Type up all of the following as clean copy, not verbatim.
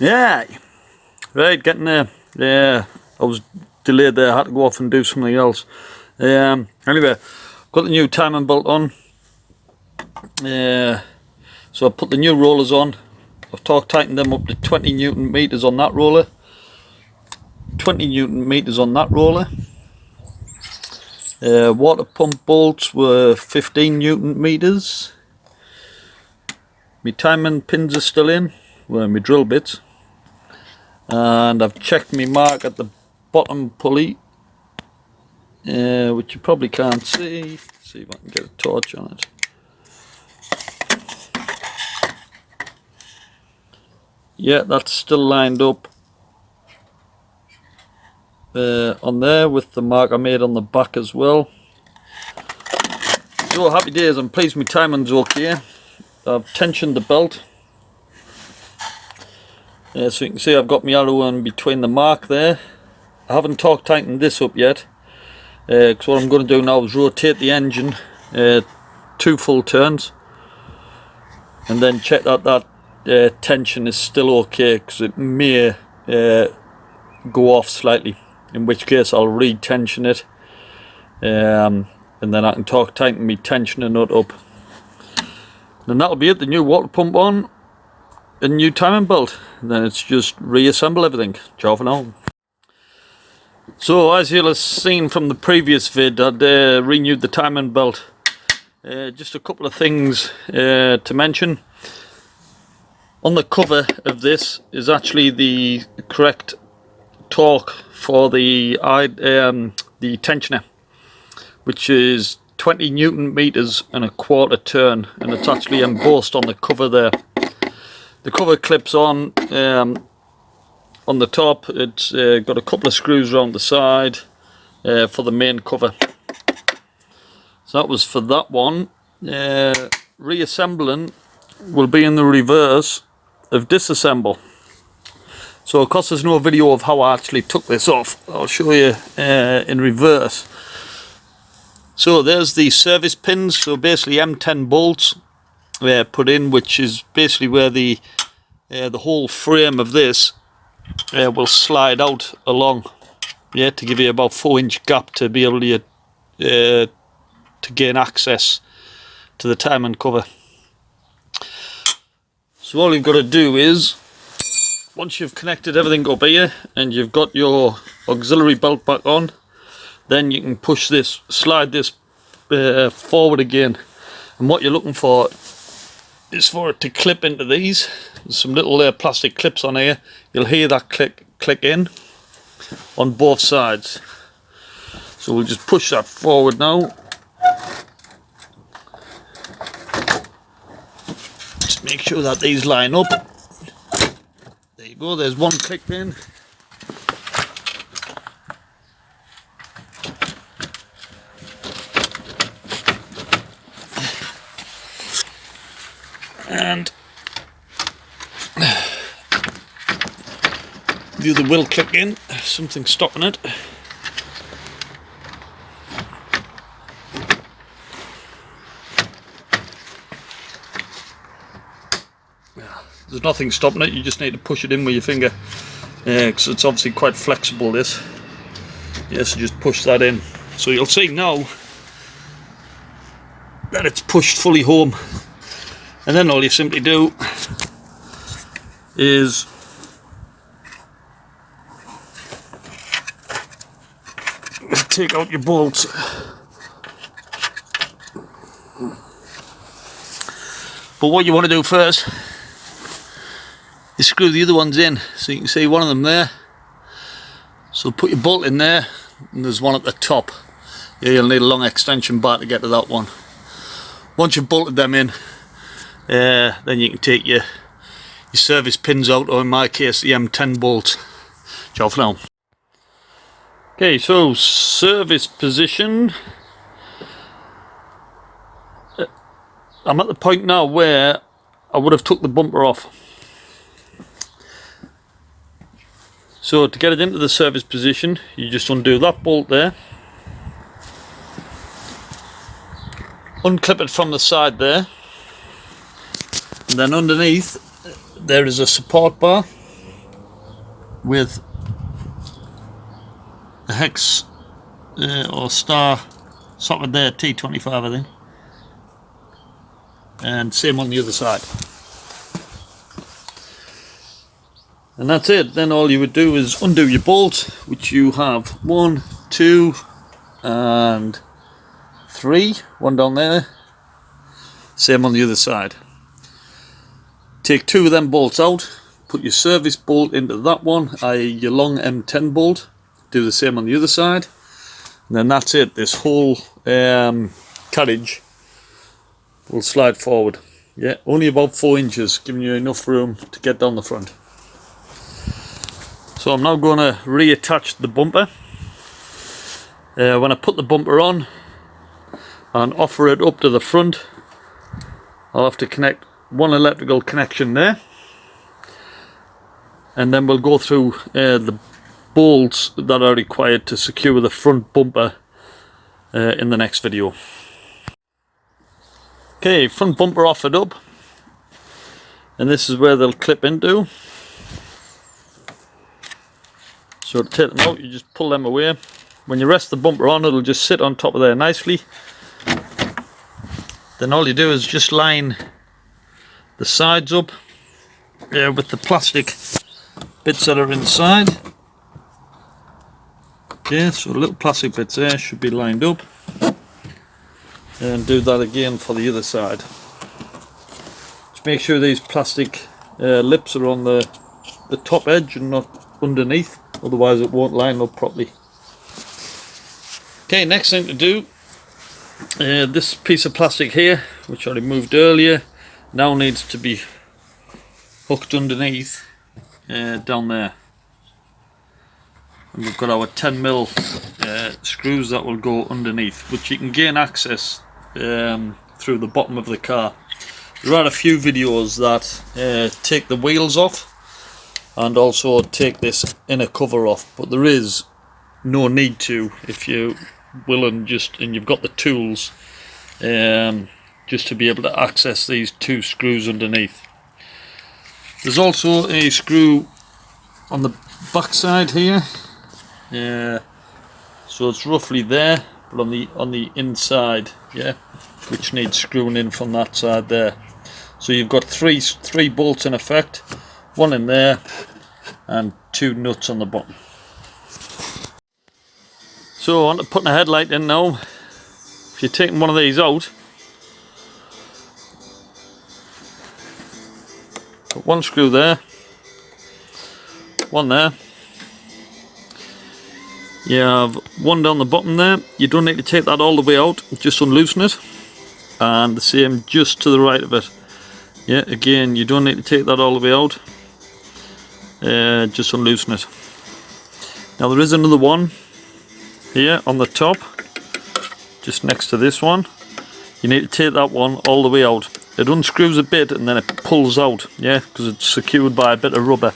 Yeah, right, getting there. Yeah, I was delayed there, I had to go off and do something else. Anyway, got the new timing belt on. So I put the new rollers on. I've torque tightened them up to 20 Newton meters on that roller, 20 Newton meters on that roller. Water pump bolts were 15 Newton meters. My timing pins are still in, well, my drill bits. And I've checked my mark at the bottom pulley, which you probably can't see. See if I can get a torch on it. Yeah, that's still lined up on there with the mark I made on the back as well. So happy days, I'm pleased my timing's okay. I've tensioned the belt. So you can see I've got my arrow in between the mark there. I haven't torque tightened this up yet, because what I'm going to do now is rotate the engine 2 full turns and then check that tension is still okay, because it may go off slightly, in which case I'll re-tension it, and then I can torque tighten my tensioner nut up. And that'll be it, the new water pump on, a new timing belt, and then it's just reassemble everything. Ciao for now. So as you'll have seen from the previous vid, I'd renewed the timing belt. Just a couple of things to mention. On the cover of this is actually the correct torque for the tensioner, which is 20 Newton meters and a quarter turn, and it's actually embossed on the cover there. The cover clips on the top. It's got a couple of screws around the side for the main cover. So that was for that one. Reassembling will be in the reverse of disassemble. So of course there's no video of how I actually took this off. I'll show you in reverse. So there's the service pins, so basically M10 bolts put in, which is basically where the whole frame of this will slide out along, to give you about 4-inch gap to be able to gain access to the timing cover. So all you've got to do is, once you've connected everything up here and you've got your auxiliary belt back on, then you can push this, slide this forward again, and what you're looking for is for it to clip into these. There's some little plastic clips on here. You'll hear that click in on both sides. So we'll just push that forward now. Just make sure that these line up. There you go, there's one click in. And the other will click in, something stopping it. There's nothing stopping it, you just need to push it in with your finger, because it's obviously quite flexible, this. Yes, so just push that in. So you'll see now that it's pushed fully home. And then all you simply do is take out your bolts. But what you want to do first is screw the other ones in. So you can see one of them there. So put your bolt in there, and there's one at the top. Yeah, you'll need a long extension bar to get to that one. Once you've bolted them in, then you can take your service pins out, or in my case the M10 bolts. Ciao for now. Okay, so service position. I'm at the point now where I would have took the bumper off. So to get it into the service position, you just undo that bolt there, unclip it from the side there, and then underneath there is a support bar. with a hex or star socket there, T25 I think, and same on the other side. And that's it. Then all you would do is undo your bolt, which you have 1, 2 and 3, one down there, same on the other side. Take 2 of them bolts out, put your service bolt into that one, i.e. your long M10 bolt, do the same on the other side, and then that's it. This whole carriage will slide forward. Yeah, only about 4 inches, giving you enough room to get down the front. So I'm now going to reattach the bumper. When I put the bumper on and offer it up to the front, I'll have to connect one electrical connection there, and then we'll go through the bolts that are required to secure the front bumper in the next video. Okay, front bumper offered up, and this is where they'll clip into. So to take them out, you just pull them away. When you rest the bumper on, it'll just sit on top of there nicely. Then all you do is just line the sides up with the plastic bits that are inside. Okay, so little plastic bits there should be lined up. And do that again for the other side. Just make sure these plastic lips are on the top edge and not underneath, otherwise it won't line up properly. Okay, next thing to do, this piece of plastic here, which I removed earlier, now needs to be hooked underneath down there. And we've got our 10mm screws that will go underneath, which you can gain access through the bottom of the car. There are a few videos that take the wheels off and also take this inner cover off, but there is no need to if you will, and you've got the tools just to be able to access these 2 screws underneath. There's also a screw on the back side here, so it's roughly there, but on the inside, yeah, which needs screwing in from that side there. So you've got three bolts in effect, one in there and 2 nuts on the bottom. So on to putting a headlight in now. If you're taking one of these out, put 1 screw there, 1 there. You have 1 down the bottom there. You don't need to take that all the way out, just unloosen it. And the same just to the right of it. Yeah, again, you don't need to take that all the way out. Just unloosen it. Now there is another one here on the top, just next to this one. You need to take that one all the way out. It unscrews a bit and then it pulls out, yeah, because it's secured by a bit of rubber.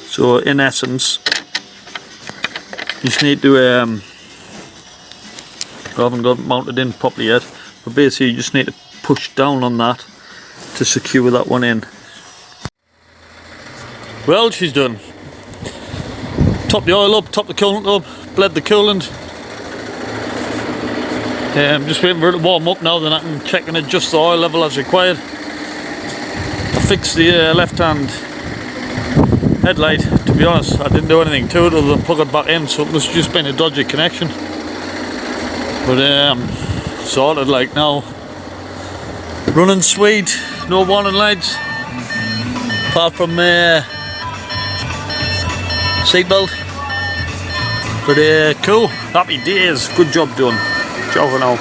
So in essence, you just need to I haven't got it mounted in properly yet, but basically you just need to push down on that to secure that one in. Well, she's done. Top the oil up, top the coolant up, bled the coolant. I'm just waiting for it to warm up now, then I can check and adjust the oil level as required. I fixed the left hand headlight. To be honest, I didn't do anything to it other than plug it back in, so it must have just been a dodgy connection. But sorted like now. Running sweet, no warning lights, apart from seatbelt. But cool, happy days, good job done. Ciao for now.